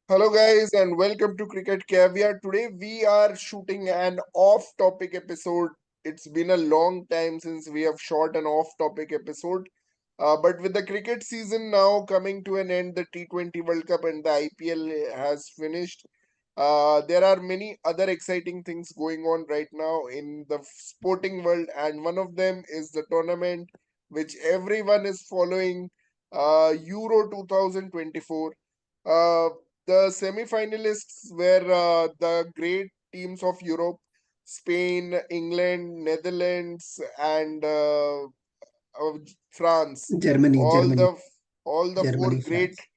Hello, guys, and welcome to Cricket Caviar. Today, we are shooting an off topic episode. It's been a long time since we have shot an off topic episode. But with the cricket season now coming to an end, the T20 World Cup and the IPL has finished. There are many other exciting things going on right now in the sporting world, and one of them is the tournament which everyone is following, Euro 2024. Uh, the semi-finalists were the great teams of Europe, Spain, England, Netherlands, and of France. Germany, All Germany, the all the four Germany, great France.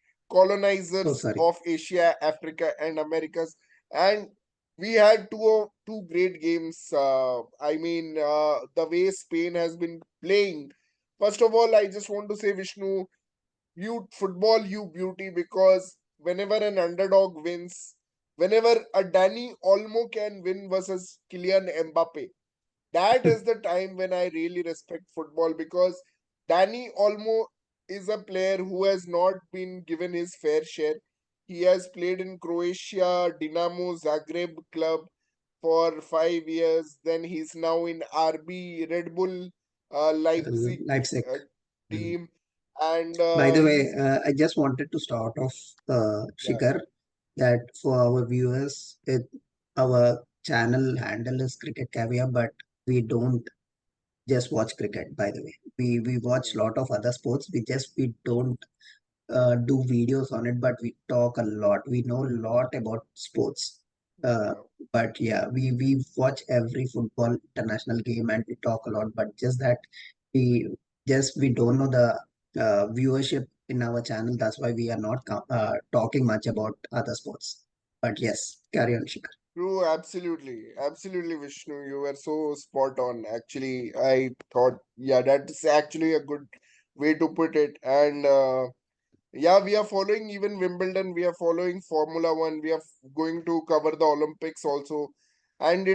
Oh, colonizers sorry. of Asia, Africa, and Americas, and we had two great games. The way Spain has been playing. First of all, I just want to say, Vishnu, you football, you beauty, because whenever an underdog wins, whenever a Danny Olmo can win versus Kylian Mbappe, that is the time when I really respect football, because Danny Olmo is a player who has not been given his fair share. He has played in Croatia, Dinamo Zagreb club for 5 years. Then he's now in RB Red Bull Leipzig Leipzig. uh, Mm. team, and By the way, he's I just wanted to start off, yeah. Shikhar, that for our viewers, our channel handle is Cricket Caviar, but we don't just watch cricket, by the way. We watch a lot of other sports. We don't do videos on it, but we talk a lot. We know a lot about sports. Uh, Yeah. but yeah, we watch every football international game and we talk a lot. But just that we we don't know the viewership in our channel. That's why we are not talking much about other sports. But yes, carry on, Shikhar. True, absolutely. Absolutely, Vishnu. You were so spot on. Actually, I thought, yeah, that's actually a good way to put it. And yeah, we are following even Wimbledon, we are following Formula One, we are going to cover the Olympics also. And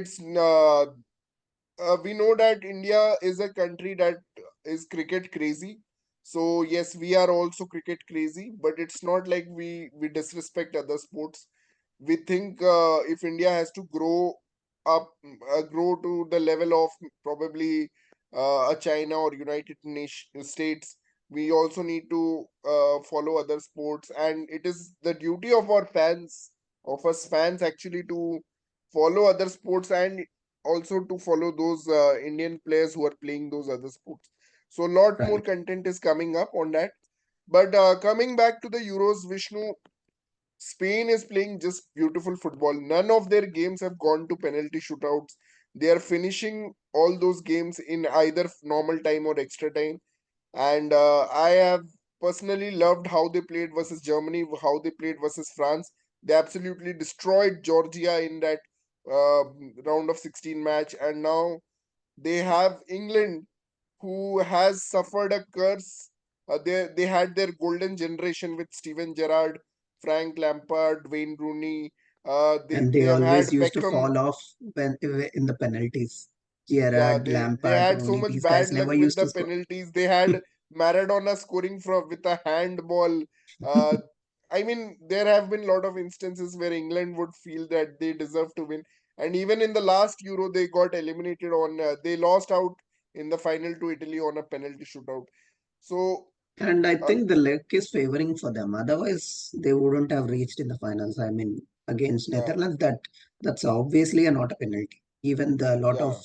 we know that India is a country that is cricket crazy. So yes, we are also cricket crazy, but it's not like we disrespect other sports. We think if India has to grow to the level of probably a China or United States, we also need to follow other sports, and it is the duty of our fans, of us fans, actually, to follow other sports and also to follow those Indian players who are playing those other sports. So a lot more Right. content is coming up on that. But coming back to the Euros, Vishnu, Spain is playing just beautiful football. None of their games have gone to penalty shootouts. They are finishing all those games in either normal time or extra time. And I have personally loved how they played versus Germany, how they played versus France. They absolutely destroyed Georgia in that uh, round of 16 match. And now they have England, who has suffered a curse. They had their golden generation with Steven Gerrard, Frank Lampard, Wayne Rooney. And They they have had always used to Beckham. fall off when in the penalties. Yeah, Gerrard, they Lampard, had so Rooney, much these guys bad luck never with used the to score. penalties. They had Maradona scoring from with a handball. Uh, I mean, there have been a lot of instances where England would feel that they deserve to win, and even in the last Euro, they got eliminated on. They lost out in the final to Italy on a penalty shootout. So, And I uh, think the luck is favoring for them. Otherwise, they wouldn't have reached in the finals. I mean, against yeah, Netherlands, that's obviously a not a penalty. Even the lot of yeah,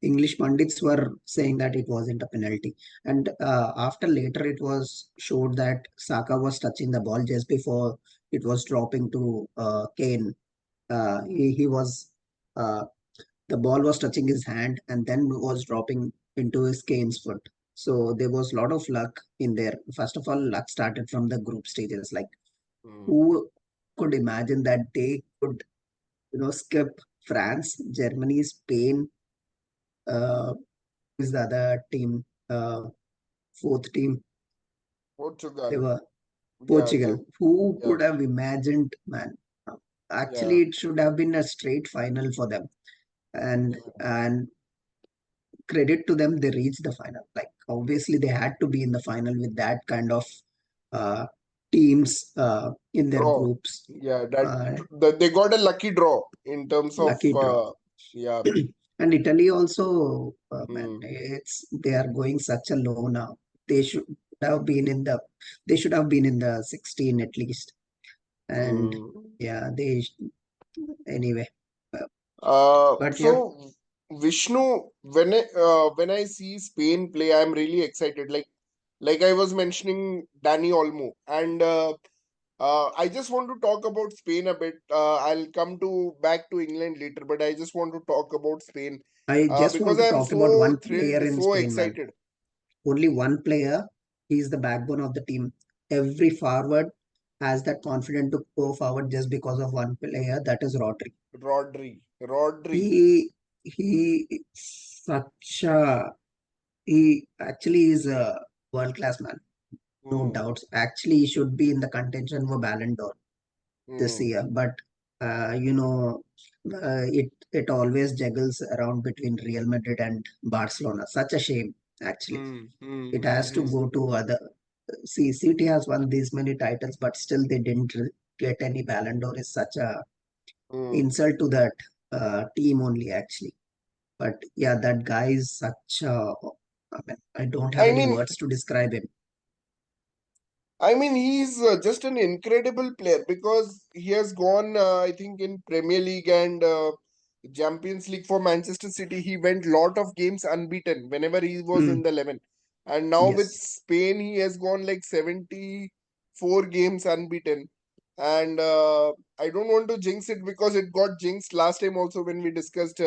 English pundits were saying that it wasn't a penalty. And after later, it was showed that Saka was touching the ball just before it was dropping to Kane. He was uh, the ball was touching his hand and then was dropping into his Kane's foot. So there was a lot of luck in there. First of all, luck started from the group stages. Like mm, who could imagine that they could, skip France, Germany, Spain, who is the other team, fourth team? They Portugal. were Yeah, Portugal. Who yeah, could have imagined, man? yeah, Actually, it should have been a straight final for them. And credit to them, they reached the final. Like obviously they had to be in the final with that kind of uh, teams in their Draw. groups. Yeah, Uh, they got a lucky draw in terms of Lucky draw. yeah. And Italy also, man, Hmm. they are going such a low now. They should have been in the they should have been in the 16 at least. And Hmm. yeah, anyway. Uh, but yeah, So Vishnu, when I see Spain play, I'm really excited. Like I was mentioning Danny Olmo, and I just want to talk about Spain a bit. I'll come to back to England later, but I just want to talk about Spain I just want because to I'm talk about so one player thrilled, in so Spain, man. excited. Only one player. He's the backbone of the team. Every forward has that confidence to go forward just because of one player. That is Rodri. Rodri. He such a he actually is a world class man. No Hmm. doubts. Actually, he should be in the contention for Ballon d'Or this Hmm. year. But it always juggles around between Real Madrid and Barcelona. Such a shame, actually. Hmm. Hmm. It Hmm. has to Hmm. go to other. See, City has won these many titles, but still they didn't get any Ballon d'Or. Is such a Hmm. insult to that team only, actually. But yeah, that guy is such a. I mean, I don't have I any mean, words to describe him. he's just an incredible player because he has gone, I think, in Premier League and Champions League for Manchester City. He went lot of games unbeaten whenever he was in Hmm. the 11. And now with Yes, Spain, he has gone like 74 games unbeaten. And I don't want to jinx it because it got jinxed last time also when we discussed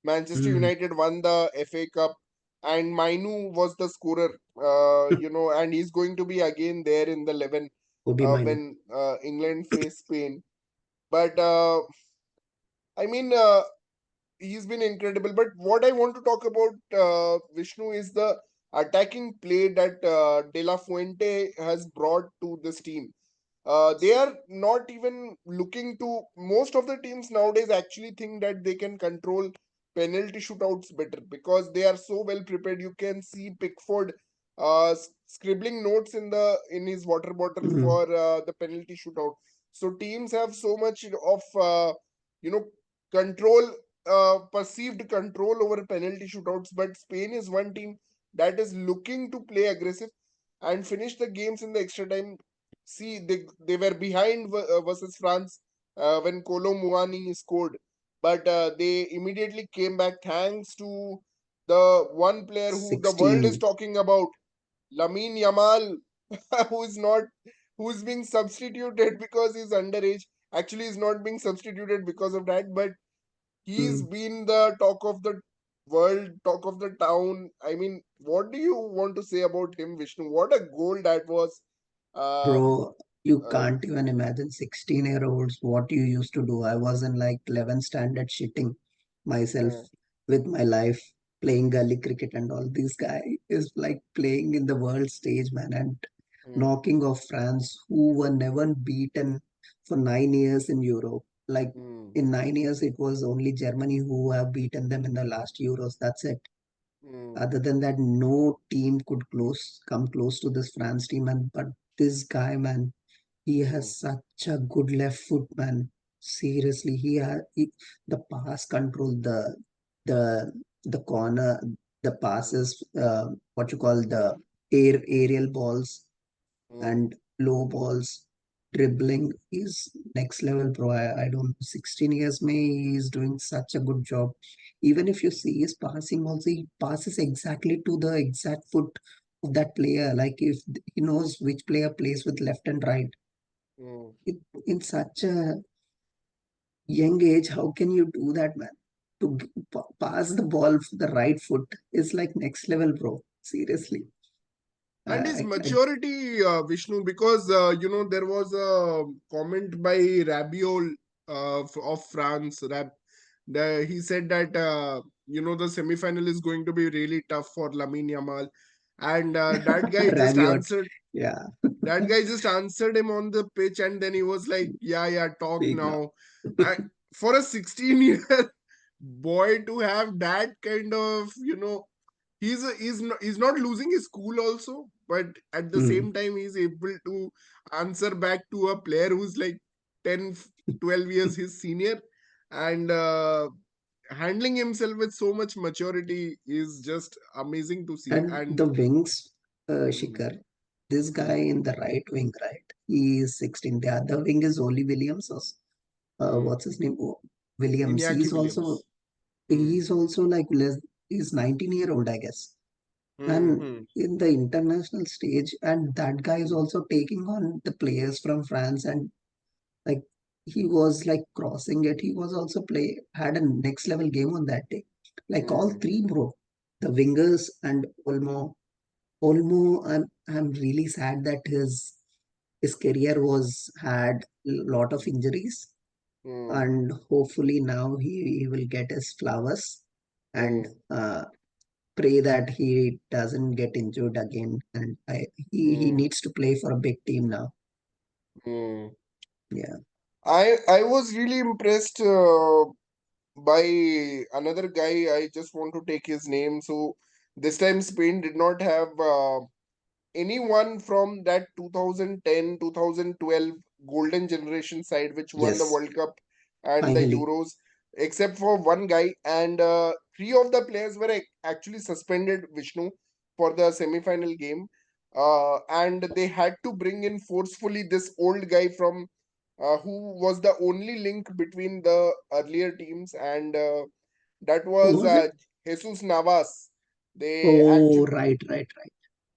Manchester hmm. United won the FA Cup and Mainu was the scorer, and he's going to be again there in the 11 Obi Minu. when England face Spain. But I mean, he's been incredible. But what I want to talk about, Vishnu, is the attacking play that De La Fuente has brought to this team. They are not even looking to. Most of the teams nowadays actually think that they can control penalty shootouts better because they are so well prepared. You can see Pickford scribbling notes in his water bottle Hmm. for the penalty shootout. So teams have so much of you know control, perceived control over penalty shootouts. But Spain is one team that is looking to play aggressive and finish the games in the extra time. See, they were behind versus France when Kolo Muani scored, but they immediately came back thanks to the one player who the world is 16. talking about, Lamine Yamal, who is not who is being substituted because he's underage. Actually, he's not being substituted because of that, but he's Hmm. been the talk of the world, talk of the town. I mean, what do you want to say about him, Vishnu? What a goal that was. Uh, Bro, you uh, can't even imagine 16-year-olds what you used to do. I was in like 11th standard shitting myself uh, with my life, playing gully cricket and all. This guy is like playing in the world stage, man, and mm, knocking off France, who were never beaten for 9 years in Europe. Like mm, in 9 years, it was only Germany who have beaten them in the last Euros. That's it. mm, Other than that, no team could come close to this France team. And but this guy, man, he mm, has such a good left foot, man. Seriously, the pass control, the the corner, the mm, passes, what you call the aerial balls mm, and low balls, dribbling is next level, bro. I don't know, 16 years, may he's doing such a good job. Even if you see his passing, also he passes exactly to the exact foot of that player. Like if he knows which player plays with left and right. mm. It, in such a young age, how can you do that, man? To pass the ball for the right foot is like next level, bro. Seriously. And his I maturity, Vishnu, because there was a comment by Rabiol of France. He said that the semi-final is going to be really tough for Lamine Yamal, and Rabiot. Yeah, that guy just answered him on the pitch, and then he was like, "Yeah, yeah, talk big now. now." I, for a 16-year boy to have that kind of, he's not losing his cool also, but at the Hmm. same time he's able to answer back to a player who's like 10, 12 years his senior, and handling himself with so much maturity is just amazing to see. And And the wings, mm, Shikhar, this guy mm, in the right wing, right? He is 16. The other wing is Oli Williams. Or, mm, what's his name? Oh, Williams. Iñaki Williams. Mm, He's also like less. He's 19-year-old, I guess. mm, And mm, in the international stage, and that guy is mm, also taking on the players from France, and like he was like crossing it. He was also had a next level game on that day. Like all mm, three, bro. The wingers and Olmo, I'm really sad that his career was had a lot of injuries, mm, and hopefully now he will get his flowers, and mm, pray that he doesn't get injured again. And he mm, needs to play for a big team now. mm. Yeah. I was really impressed by another guy. I just want to take his name. So this time Spain did not have anyone from that 2010 2012 golden generation side which won the Yes. World Cup and the Finally. Euros, except for one guy, and three of the players were actually suspended, Vishnu, for the semi-final game, and they had to bring in forcefully this old guy from who was the only link between the earlier teams, and that Who was was it? Jesus Navas. They Oh, actually right, right, right.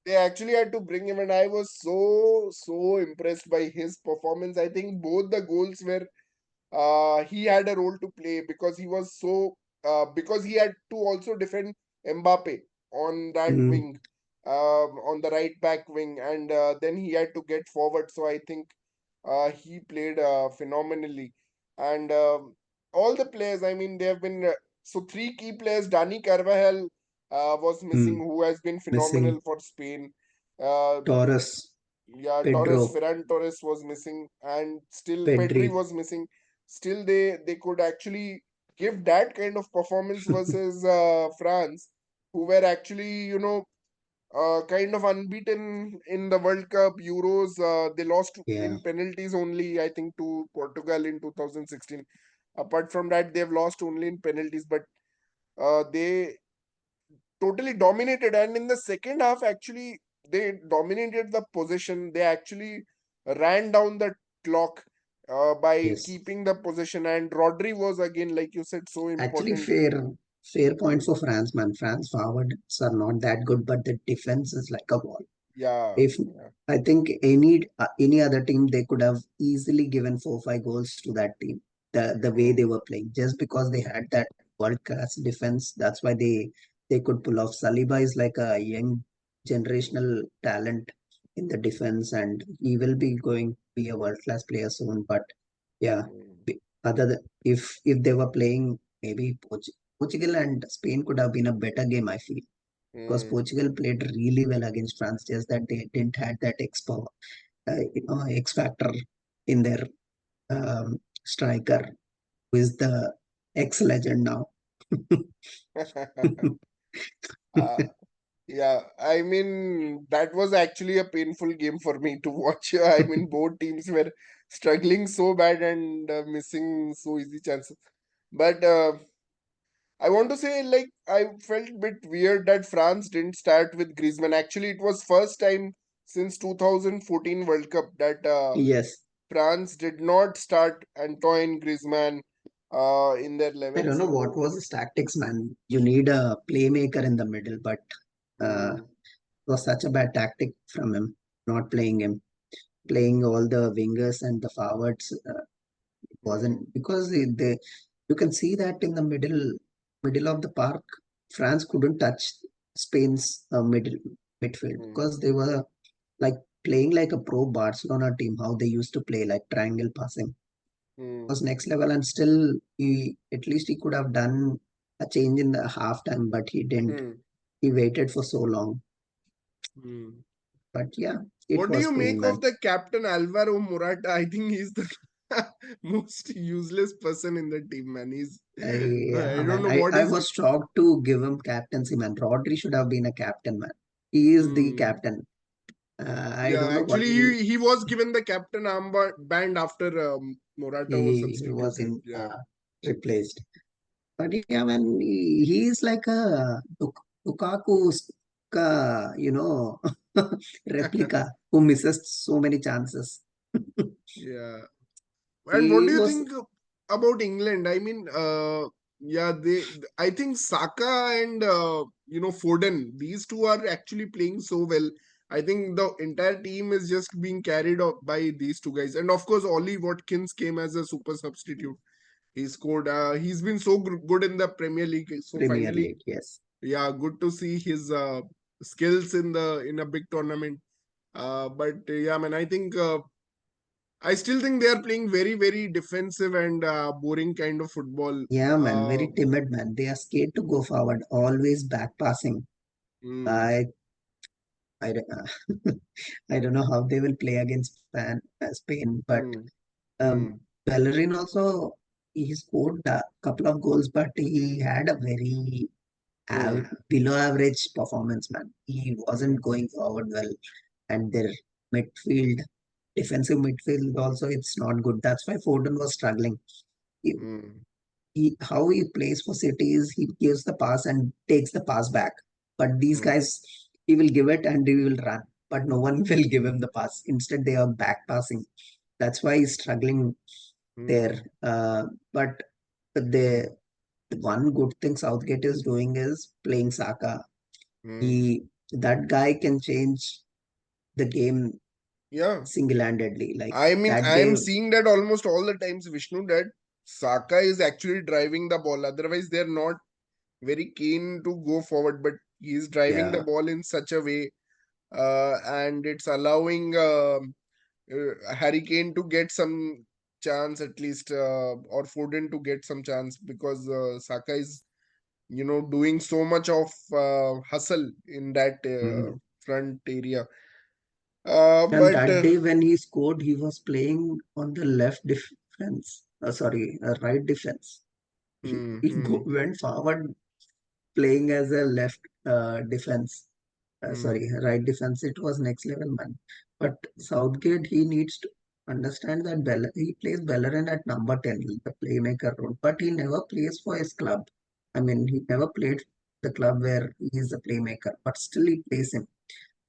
they actually had to bring him, and I was so impressed by his performance. I think both the goals were he had a role to play because he was because he had to also defend Mbappe on that Mm, wing, on the right back wing, and then he had to get forward. So I think he played phenomenally, and all the players. I mean, they have been so three key players. Dani Carvajal was missing, mm. who has been Missing phenomenal for Spain. Uh, Torres, yeah, Pedro, Ferran Torres was missing, and still Pedri. Pedri was missing. Still, they could actually give that kind of performance versus France, who were actually kind of unbeaten in the World Cup, Euros. They lost Yeah. in penalties only, I think, to Portugal in 2016. Apart from that, they've lost only in penalties, but they totally dominated. And in the second half, actually, they dominated the possession. They actually ran down the clock by Yes. keeping the possession. And Rodri was again, like you said, so Actually, important. fair point Mm, for France, man. France forwards are not that good, but the defense is like a wall. yeah, If yeah. I think any other team, they could have easily given 4 5 goals to that team. The way Mm, they were playing, just because they had that world class defense, that's why they could pull off. Saliba is like a young generational talent in the defense, and he will be going to be a world class player soon. But yeah, mm, if they were playing maybe Portugal and Spain could have been a better game, I feel, because mm, Portugal played really well against France, just that they didn't had that X factor in their striker, who is the ex legend now. mm. uh, yeah, I mean, that was actually a painful game for me to watch. I mean, both teams were struggling so bad and missing so easy chances. But I want to say, like, I felt a bit weird that France didn't start with Griezmann. Actually, it was first time since 2014 World Cup that Yes, France did not start Antoine Griezmann in their I 11. don't know what So, was his tactics, man. You need a playmaker in the middle, but mm, it was such a bad tactic from him, not playing him, playing all the wingers and the forwards. mm, Wasn't because you can see that in the middle of the park, France couldn't touch Spain's middle midfield mm, because they were like playing like a pro Barcelona team, how they used to play like triangle passing mm, was next level, and still he at least he could have done a change in the halftime, but he didn't. mm, He waited for so long. mm. But yeah, it What do was you Spain, make man. of the captain Alvaro Morata? I think he's the most useless person in the team, man. Yeah, I don't man. know I, what I is. was shocked to give him captaincy, man. Rodri should have been a captain, man. He is the Hmm. captain. I Yeah, don't know what actually, he was given the captain armband after Morata was he was substituted. in Yeah. replaced. But yeah, man, he is like a Lukaku's replica who misses so many chances. Yeah. And what He do you was, think about England? I mean, yeah, I think Saka and Foden, these two are actually playing so well. I think the entire team is just being carried up by these two guys, and of course, Ollie Watkins came as a super substitute. He scored. He's been so good in the Premier League. So Premier finally, League, yes. yeah, good to see his skills in a big tournament. But yeah, man, I still think they are playing very, very defensive and boring kind of football. Yeah, man, very timid, man. They are scared to go forward, always back passing. Mm, I, I, don't- I don't know how they will play against Spain, but mm, um, mm, Bellerin also he scored a couple of goals, but he had a very mm, below average performance, man. He wasn't mm, going forward well, and their midfield, defensive midfield also, it's not good. That's why Foden was struggling. He, mm, how he plays for City is he gives the pass and takes the pass back. But these mm, guys, he will give it and he will run, but no one will give him the pass. Instead, they are back passing. That's why he's struggling there. mm, But the one good thing Southgate is doing is playing Saka. mm. He That guy can change the game Yeah. single-handedly. Like I mean, that I am day, seeing that almost all the times, Vishnu, that Saka is actually driving the ball. Otherwise, they're not very keen to go forward, but he's driving the yeah, ball in such a way, and it's allowing Harry Kane to get some chance at least, or Foden to get some chance because Saka is, doing so much of hustle in that mhm. front area. And But that day when he scored, he was playing on the left defense. Sorry, right defense. hmm, He hmm, went forward playing as a left defense. Sorry, hmm, right defense. It was next level, man. But Southgate, he needs to understand that he plays Bellerin at number 10, the playmaker role, but he never plays for his club. I mean, he never played the club where he is a playmaker, but still he plays him.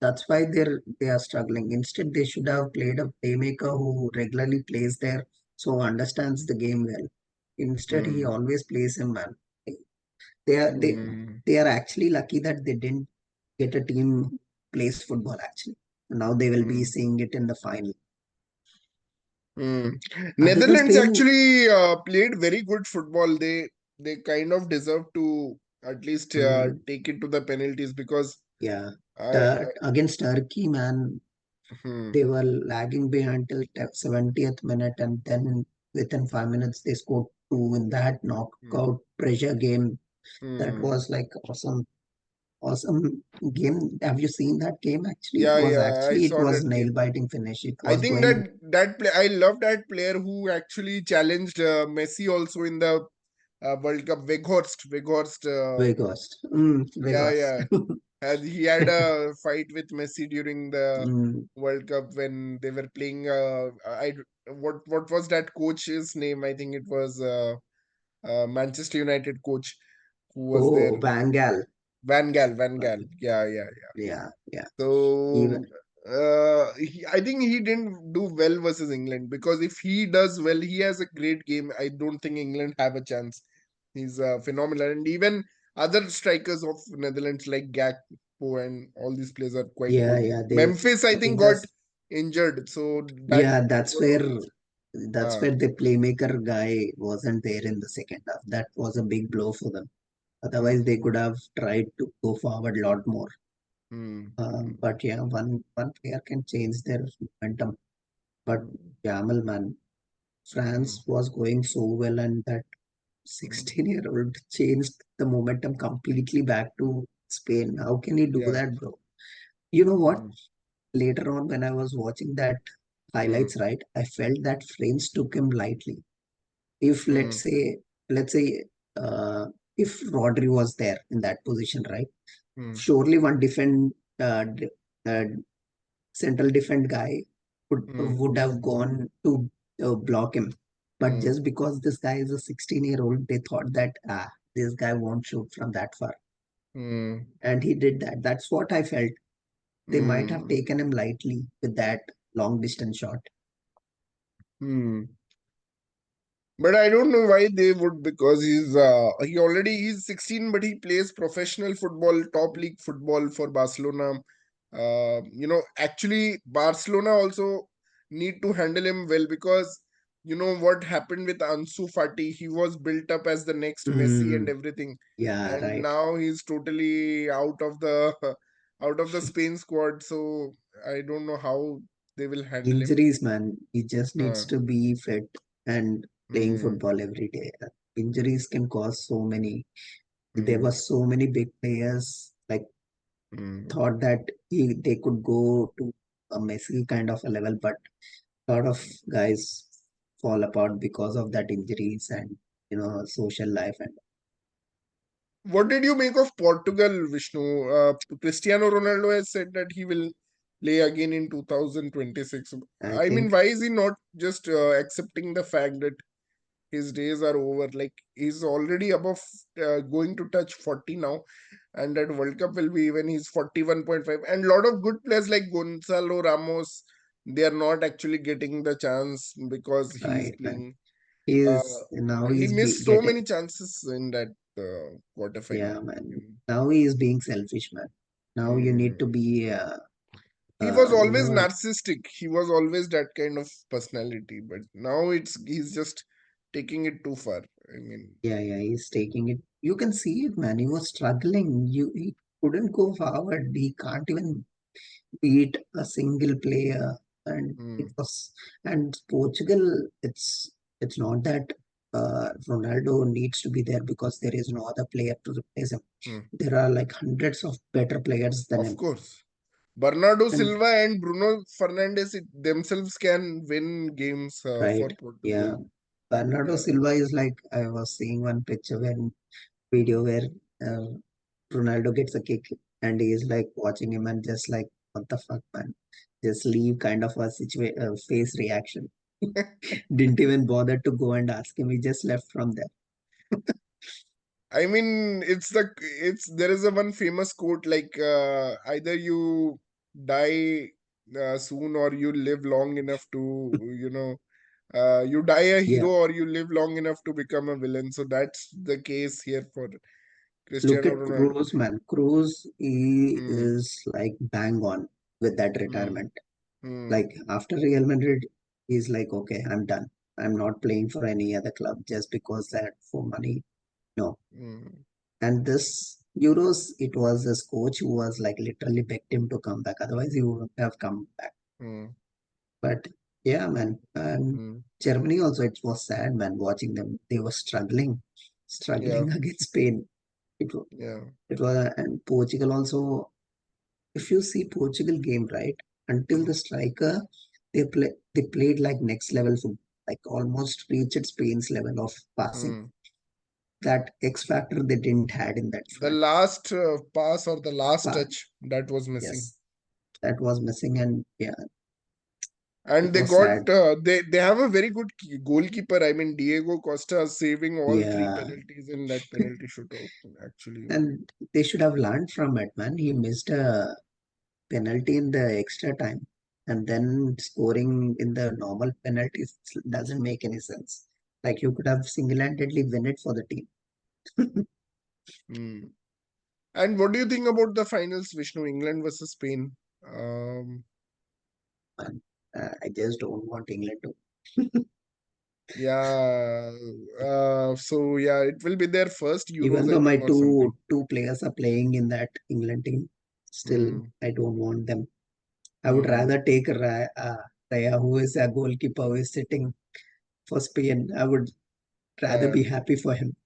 That's why they are struggling. Instead, they should have played a playmaker who regularly plays there, so understands the game well. Instead, he hmm, always plays him, man. They are they hmm, they are actually lucky that they didn't get a team who plays football actually. Now they will be hmm, seeing it in the final. hmm. Other than Netherlands Spain, actually played very good football. They kind of deserve to at least mm, take it to the penalties because yeah, I against Turkey, man, hmm, they were lagging behind till 70th minute, and then within 5 minutes they scored two in that hmm, knockout pressure game. That hmm. was like awesome, awesome game. Have you seen that game? Actually, Yeah, yeah, I it saw was that nail game. biting finish. It I was think going that play. I love that player who actually challenged Messi also in the World Cup. Weghorst. Vegas, Yeah, Vegas. yeah. He had a fight with Messi during the Mm. World Cup when they were playing. What was that coach's name? I think it was Manchester United coach who was there. Oh, Bangal. Van Gaal. Van- Yeah, yeah. Yeah, yeah. So Even I think he didn't do well versus England because if he does well, he has a great game. I don't think England have a chance. He's phenomenal, and even other strikers of Netherlands like Gakpo and all these players are quite yeah, good. yeah. Memphis, I I think, think got that's injured, so yeah. that was also. That's Uh, where the playmaker guy wasn't there in the second half. That was a big blow for them. Otherwise, hmm, they could have tried to go forward a lot more. hmm, hmm, But yeah, one player can change their momentum. But Yamal, man, hmm, France was going so well, and that hmm, 16-year-old changed the momentum completely back to Spain. How can he do yeah. that, bro? You know what? Hmm, Later on, when I was watching that hmm, highlights, right, I felt that France took him lightly. If hmm, let's say, uh, if Rodri was there in that position, right, hmm, surely one central defense guy Hmm. would have gone to block him. But Hmm. just because this guy is a 16-year-old, they thought that this guy won't shoot from that far. Hmm. And he did that. That's what I felt. They might have Hmm. taken him lightly with that long distance shot. Hmm. But I don't know why they would, because he already is 16, but he plays professional football, top league football for Barcelona. Actually Barcelona also need to handle him well, because you know what happened with Ansu Fati. He was built up as the next Messi and Mm, everything, yeah, and right. now he's totally out of the out of the Spain squad. So I don't know how they will handle him. Injuries, man. He just needs Uh, to be fit and playing hmm, football every day. Injuries can cause so many. There were hmm, so many big players like hmm. thought that they could go to a Messi kind of a level, but a lot of guys fall apart because of that injuries and social life. And What did you make of Portugal, Vishnu? Cristiano Ronaldo has said that he will play again in 2026. I I mean, think why is he not just accepting the fact that his days are over? Like, he's already above, going to touch 40 now, and that World Cup will be even he's 41.5. And a lot of good players like Gonzalo Ramos, they are not actually getting the chance because he's right, man. playing. Uh, he He's missed so getting many chances in that yeah, quarterfinal. man. Now he is being selfish, man. Now you need to Mm. be He was you always know narcissistic. He was always that kind of personality, but now he's just taking it too far. I mean, yeah, he's taking it. You can see it, man. He was struggling. He couldn't go forward. He can't even beat a single player. And it mm, was and Portugal, it's not that Ronaldo needs to be there because there is no other player to replace him. mm. There are like hundreds of better players than Of him. course, Bernardo And Silva and Bruno Fernandes themselves can win games right, for yeah. Portugal. Bernardo Yeah. Silva is like I was seeing one picture where video where uh, Ronaldo gets a kick and he is like watching him and just like, what the fuck, man? Just leave kind of a face reaction. Didn't even bother to go and ask him. He just left from there. I mean, it's there is a one famous quote like, either you die soon, or you live long enough to, you die a Yeah, hero, or you live long enough to become a villain. So that's the case here for look Cristiano at Ronaldo. Cruz, man. Cruz, he Hmm. is like bang on with that Hmm. retirement. Hmm. Like after Real Madrid, he's like, okay, I'm done. I'm not playing for any other club just because that for money. No. Hmm. And this Euros, it was his coach who was like literally begged him to come back. Otherwise, he wouldn't have come back. Hmm. But yeah, man. And Hmm. Germany also, it was sad, man, watching them. They were Yeah. struggling against Spain. It, wa- Yeah. it was, and Portugal also. If you see Portugal game, right, until the striker, they played like next level football, like almost reached Spain's level of passing. Hmm. That X factor they didn't had in that The front. last pass or the last Pa- touch that was missing. yes, that was missing, and yeah, And it they was got sad. they have a very good goalkeeper. I mean, Diego Costa saving all three Yeah, penalties in that penalty shootout. Actually, and they should have learned from it, man. He missed a penalty in the extra time, and then scoring in the normal penalties doesn't make any sense. Like you could have single-handedly win it for the team. hmm. And what do you think about the finals, Vishnu? England versus Spain. Um, And I just don't want England to. yeah. So yeah, it will be their first Even Euros, I though my think, or something. two players are playing in that England team, still Hmm. I don't want them. I would Hmm. rather take Raya, who is a goalkeeper who is sitting for Spain. I would rather Uh, be happy for him.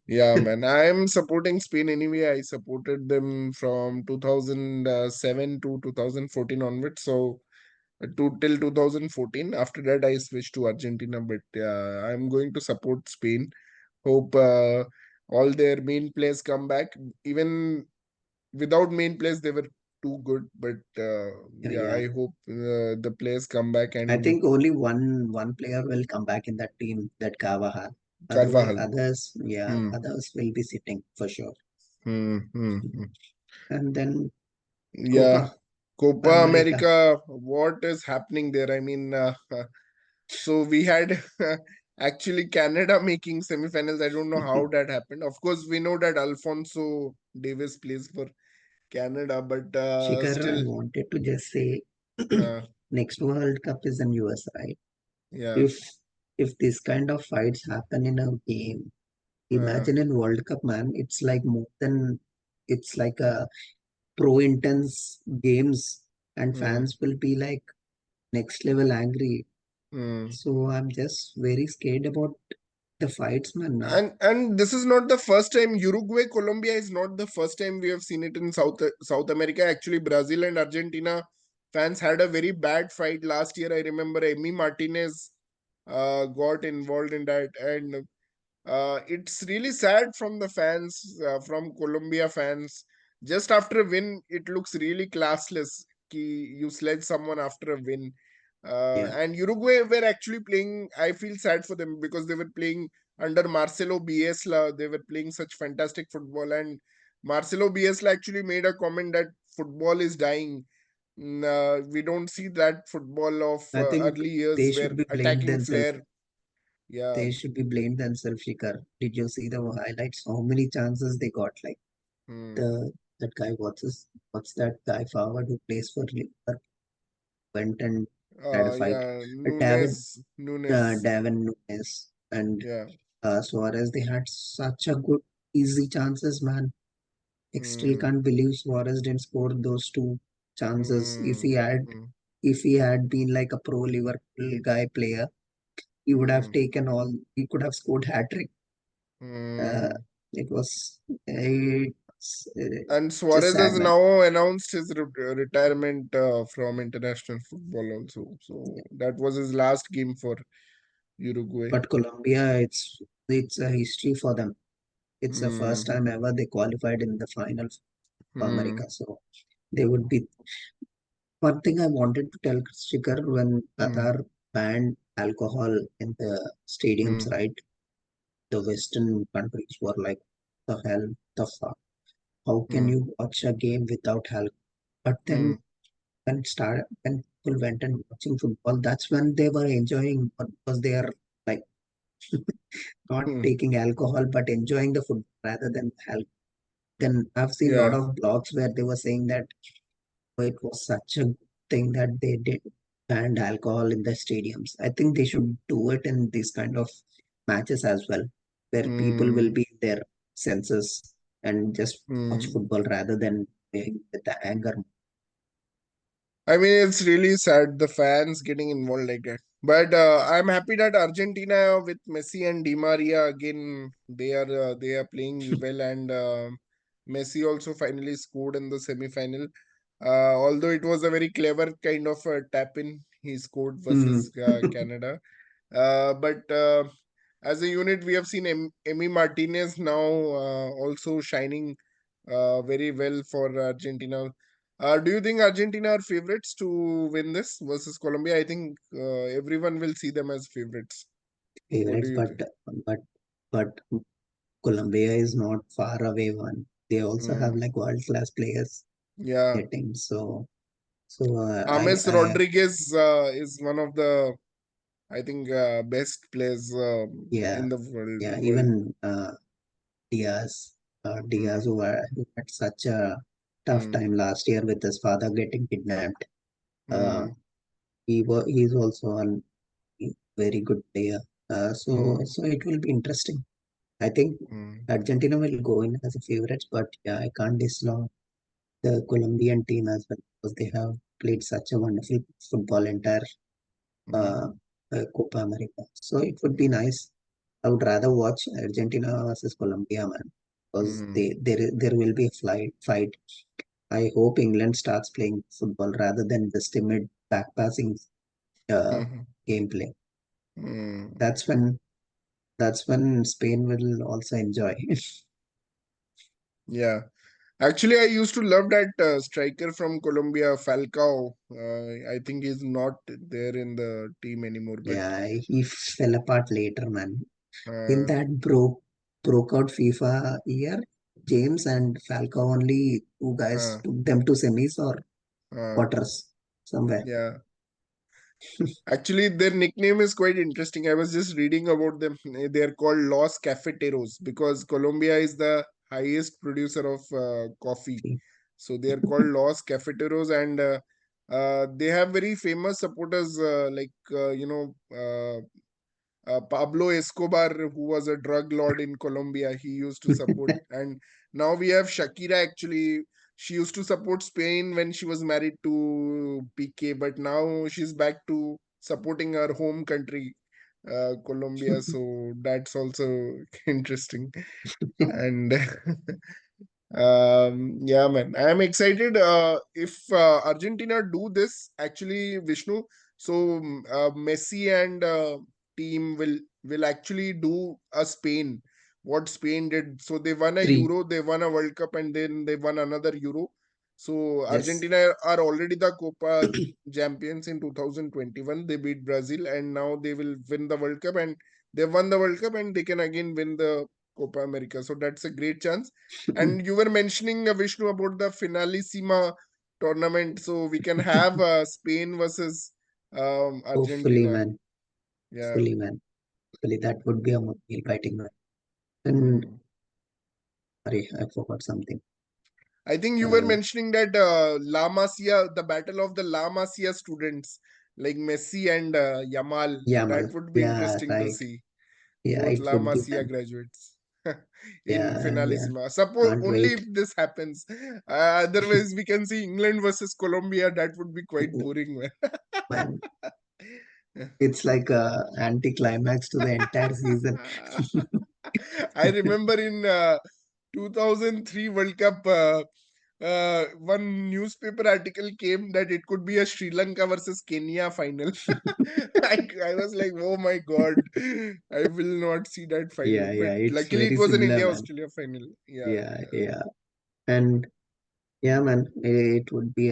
Yeah, man. I'm supporting Spain anyway. I supported them from 2007 to 2014 onwards. So till 2014. After that, I switched to Argentina. But I'm going to support Spain. Hope all their main players come back. Even without main players, they were too good, but yeah, Yeah, I hope the players come back I and think only one player will come back in that team, that Carvajal. Otherwise, Carvajal. yeah, Hmm. others will be sitting for sure. Hmm. Hmm. Hmm. And then Yeah, Copa Copa America. America, what is happening there? I mean, so we had actually Canada making semifinals. I don't know how that happened. Of course, we know that Alfonso Davis plays for Canada, but Shikhar, I still, wanted to just say, uh, next World Cup is in US, right? yeah, If if this kind of fights happen in a game, uh, imagine in World Cup, man, it's like more than, it's like a pro intense games, and mm, fans will be like next level angry. mm. So I'm just very scared about the fights, man. Now And this is not the first time. Uruguay, Colombia is not the first time we have seen it in South America. Actually, Brazil and Argentina fans had a very bad fight last year. I remember Emi Martinez got involved in that, and it's really sad from the fans, from Colombia fans. Just after a win, it looks really classless. Ki you sledge someone after a win. yeah, And Uruguay were actually playing. I feel sad for them because they were playing under Marcelo Bielsa. They were playing such fantastic football, and Marcelo Bielsa actually made a comment that football is dying. We don't see that football of I think early years they where should be blamed attacking themselves. flair. Yeah. They should be blamed themselves, Shikhar. Did you see the highlights? How many chances they got? Like Hmm. the that guy, what's that guy forward who plays for Liverpool, went and had a fight. Yeah, David Nunes. Davin Nunes and Yeah. Suarez, they had such a good easy chances, man. I still Hmm. can't believe Suarez didn't score those two chances. Hmm. Hmm. If he had been like a pro Liverpool guy player, he would have Hmm. taken all. He could have scored hat trick. Uh, Hmm. it was it's, And just Suarez sad, has man. now announced his retirement from international football also. So that was his last game for Uruguay. But Colombia, it's a history for them. It's the first Hmm. time ever they qualified in the final for Hmm. America. So they would be. One thing I wanted to tell Shikhar, when Hmm. Qatar banned alcohol in the stadiums, Hmm. right? The Western countries were like, the hell, the fuck? How can Hmm. you watch a game without alcohol? But Hmm. then when people went and watching football, that's when they were enjoying, because they are like not Hmm. taking alcohol but enjoying the football rather than alcohol. Then I've seen a lot Yeah. of blogs where they were saying that, oh, it was such a good thing that they did banned alcohol in the stadiums. I think they should do it in these kind of matches as well, where people will Hmm. be in their senses and just watch Hmm. football rather than playing with the anger. I mean, it's really sad the fans getting involved like that. But I'm happy that Argentina with Messi and Di Maria again they are playing well, and Messi also finally scored in the semi-final. Although it was a very clever kind of tap in he scored Hmm. versus Canada. But as a unit, we have seen Emi Martinez now also shining very well for Argentina. Do you think Argentina are favorites to win this versus Colombia? I think everyone will see them as favorites. What do Favorites, you think? but but Colombia is not far away one. They also have Hmm. like world class players Yeah, getting James I Rodriguez is one of the I think best players yeah, in the world. yeah, World. even Diaz, Hmm. who had such a tough Hmm. time last year with his father getting kidnapped. Uh, Hmm. he's also a very good player. Hmm. So it will be interesting. I think Hmm. Argentina will go in as a favorites, but yeah, I can't dislike the Colombian team as well, because they have played such a wonderful football entire uh, Hmm. Copa America. So it would be nice. I would rather watch Argentina versus Colombia, man, because Hmm. there will be a fight. I hope England starts playing football rather than this timid back passing uh, Hmm. gameplay. Hmm. That's when that's when Spain will also enjoy. Yeah. Actually, I used to love that striker from Colombia, Falcao. I think he's not there in the team anymore, but Yeah, he fell apart later, man. In uh, that broke out FIFA year, James and Falcao only two guys uh, took them to semis or uh, quarters somewhere. yeah. Actually, their nickname is quite interesting. I was just reading about them. They're called Los Cafeteros because Colombia is the highest producer of coffee. So they are called Los Cafeteros, and they have very famous supporters Pablo Escobar, who was a drug lord in Colombia. He used to support, and now we have Shakira. Actually, she used to support Spain when she was married to Piqué, but now she's back to supporting her home country, Colombia. So that's also interesting. And yeah, man, I'm excited. If Argentina do this, actually, Vishnu, so Messi and team will actually do a Spain. What Spain did, so they won a Three. Euro, they won a World Cup, and then they won another Euro. So Yes. Argentina are already the Copa champions in 2021. They beat Brazil, and now they will win the World Cup, and they won the World Cup, and they can again win the Copa America. So that's a great chance. And you were mentioning, Vishnu, about the Finalissima tournament. So we can have Spain versus Hopefully, Argentina. man. Yeah. Hopefully, man. Hopefully, that would be a exciting one. And Hmm. sorry, I forgot something. I think you were Uh, mentioning that La Masia, the battle of the La Masia students, like Messi and Yamal. Yamal. That would be Yeah, interesting to right. see. Yeah, Both it La would be, Masia man. graduates in Yeah, yeah. Finalissima. Suppose Can't only wait, if this happens. Otherwise, we can see England versus Colombia. That would be quite boring, man. man. It's like a anticlimax to the entire season. I remember in 2003 World Cup, one newspaper article came that it could be a Sri Lanka versus Kenya final. I was like, oh my god, I will not see that final. Yeah, But yeah, it's luckily, it very was an similar, India man. Australia final. Yeah, Yeah, yeah. And yeah, man, it would be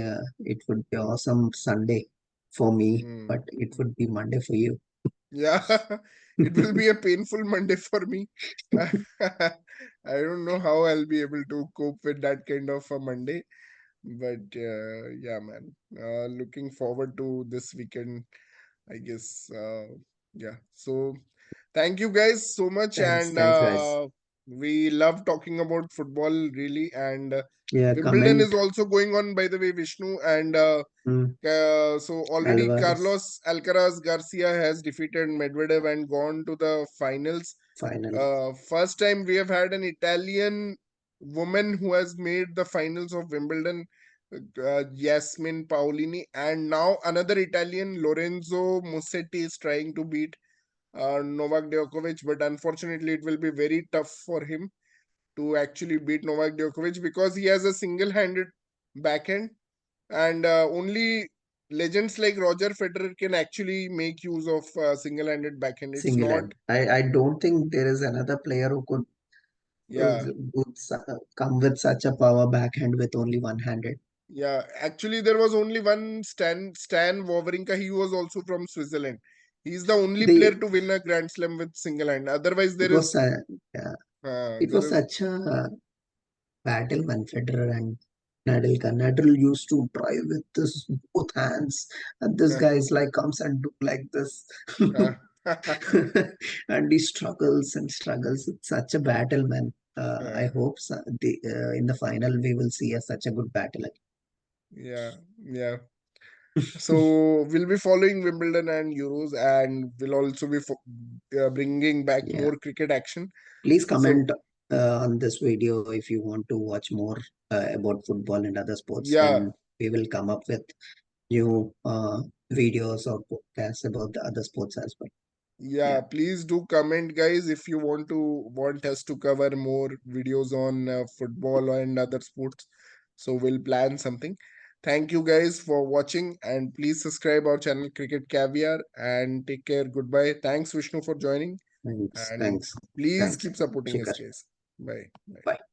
awesome Sunday for me, yeah. but it would be Monday for you. Yeah, it will be a painful Monday for me. I don't know how I'll be able to cope with that kind of a Monday. But yeah, man. Looking forward to this weekend, I guess. Yeah. So thank you guys so much. And Thanks, guys. we love talking about football, really. And Yeah, Wimbledon is comment. also going on, by the way, Vishnu. And Mm, so already Alvarez Carlos Alcaraz Garcia has defeated Medvedev and gone to the finals. final. First time we have had an Italian woman who has made the finals of Wimbledon, Yasmin Paolini, and now another Italian, Lorenzo Musetti, is trying to beat Novak Djokovic, but unfortunately, it will be very tough for him to actually beat Novak Djokovic because he has a single-handed backhand, and only legends like Roger Federer can actually make use of single-handed backhand. It's Single not, hand. I don't think there is another player who could yeah. come with such a power backhand with only one-handed. Yeah, actually, there was only one Stan Wawrinka. He was also from Switzerland. He's the only player They to win a Grand Slam with single hand. Otherwise, it was yeah, it there was is such a battle when Federer and Nadal used to drive with this both hands, and this uh, guy is like comes and do like this, uh, and he struggles and struggles. It's such a battle, man. I uh, hope in the final we will see such a good battle. yeah, yeah. So we'll be following Wimbledon and Euros, and we'll also be bringing back Yeah, more cricket action. please So comment on this video if you want to watch more about football and other sports. yeah, Then we will come up with new videos or podcasts about the other sports as well. yeah, Yeah, please do comment, guys, if you want us to cover more videos on football and other sports. So we'll plan something. Thank you guys for watching, and please subscribe our channel Cricket Caviar and take care. Goodbye. Thanks Vishnu for joining, thanks, and thanks, please thanks, keep supporting us, Shikhar. guys. Bye. Bye. Bye.